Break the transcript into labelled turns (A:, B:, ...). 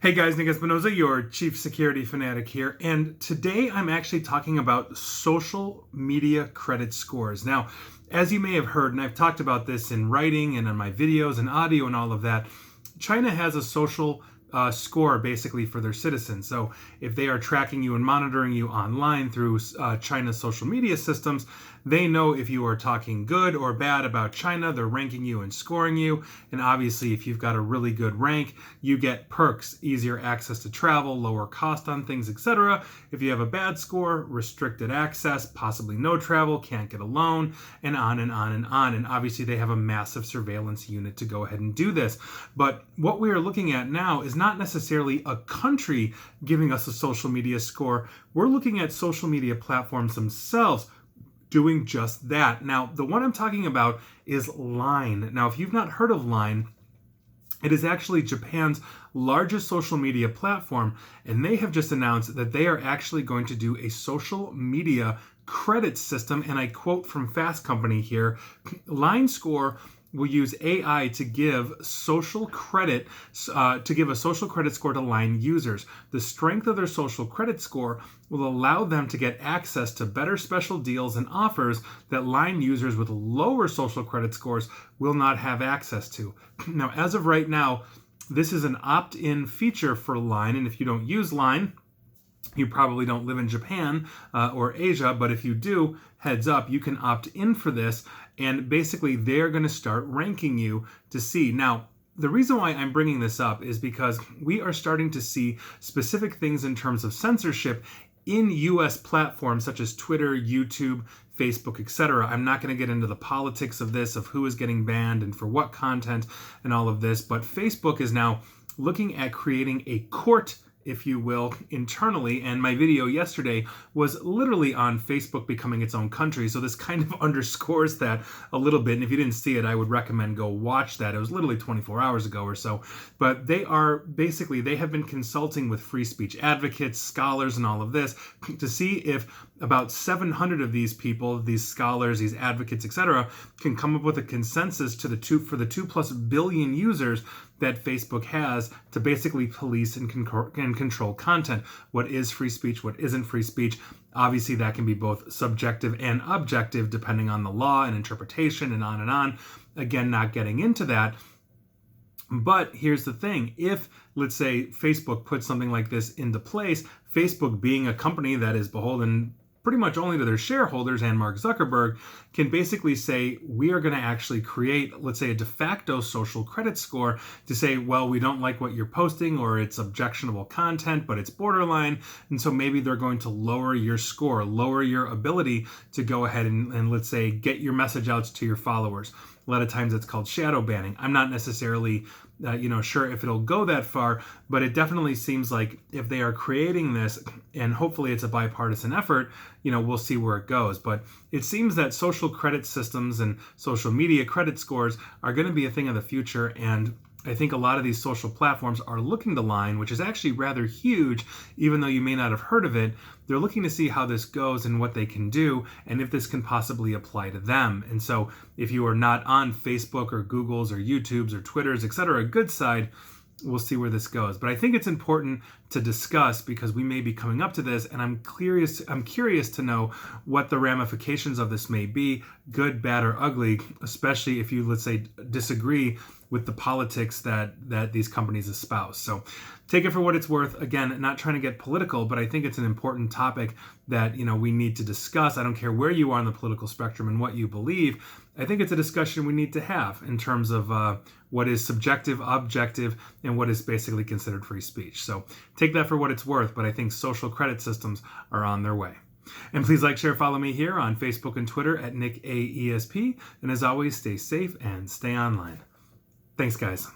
A: Hey guys, Nick Espinoza, your chief security fanatic here, and today I'm actually talking about social media credit scores. Now, as you may have heard, and I've talked about this in writing and in my videos and audio and all of that, China has a social score basically for their citizens. So if they are tracking you and monitoring you online through China's social media systems, they know if you are talking good or bad about China. They're ranking you and scoring you. And obviously, if you've got a really good rank, you get perks, easier access to travel, lower cost on things, etc. If you have a bad score, restricted access, possibly no travel, can't get a loan, and on and on and on. And obviously, they have a massive surveillance unit to go ahead and do this. But what we are looking at now is not necessarily a country giving us a social media score. We're looking at social media platforms themselves doing just that. Now, the one I'm talking about is Line. Now, if you've not heard of Line, it is actually Japan's largest social media platform, and they have just announced that they are actually going to do a social media credit system, and I quote from Fast Company here, Line Score will use AI to give social credit, to give a social credit score to Line users. The strength of their social credit score will allow them to get access to better special deals and offers that Line users with lower social credit scores will not have access to. Now, as of right now, this is an opt-in feature for Line, and if you don't use Line, you probably don't live in Japan or Asia, but if you do, heads up, you can opt in for this, and basically they're going to start ranking you to see. Now, the reason why I'm bringing this up is because we are starting to see specific things in terms of censorship in US platforms such as Twitter, YouTube, Facebook, etc. I'm not going to get into the politics of this, of who is getting banned and for what content and all of this, but Facebook is now looking at creating a court, if you will, internally, and my video yesterday was literally on Facebook becoming its own country, so this kind of underscores that a little bit, and if you didn't see it, I would recommend go watch that. It was literally 24 hours ago or so, but they have been consulting with free speech advocates, scholars, and all of this to see if about 700 of these people, these scholars, these advocates, etc., can come up with a consensus for the 2+ billion users that Facebook has to basically police and control content. What is free speech? What isn't free speech? Obviously, that can be both subjective and objective depending on the law and interpretation and on and on. Again, not getting into that. But here's the thing. If, let's say, Facebook puts something like this into place, Facebook being a company that is beholden pretty much only to their shareholders and Mark Zuckerberg, can basically say, we are going to actually create, let's say, a de facto social credit score to say, well, we don't like what you're posting, or it's objectionable content, but it's borderline. And so maybe they're going to lower your score, lower your ability to go ahead and let's say, get your message out to your followers. A lot of times it's called shadow banning. I'm not necessarily sure if it'll go that far, but it definitely seems like if they are creating this, and hopefully it's a bipartisan effort, we'll see where it goes. But it seems that social credit systems and social media credit scores are going to be a thing of the future, and I think a lot of these social platforms are looking to Line, which is actually rather huge, even though you may not have heard of it. They're looking to see how this goes and what they can do, and if this can possibly apply to them. And so if you are not on Facebook or Google's or YouTube's or Twitter's, etc., a good side, we'll see where this goes. But I think it's important to discuss because we may be coming up to this, and I'm curious to know what the ramifications of this may be, good, bad, or ugly, especially if you, let's say, disagree with the politics that these companies espouse. So take it for what it's worth. Again, not trying to get political, but I think it's an important topic that we need to discuss. I don't care where you are on the political spectrum and what you believe. I think it's a discussion we need to have in terms of what is subjective, objective, and what is basically considered free speech. So take that for what it's worth, but I think social credit systems are on their way. And please like, share, follow me here on Facebook and Twitter at NickAESP. And as always, stay safe and stay online. Thanks, guys.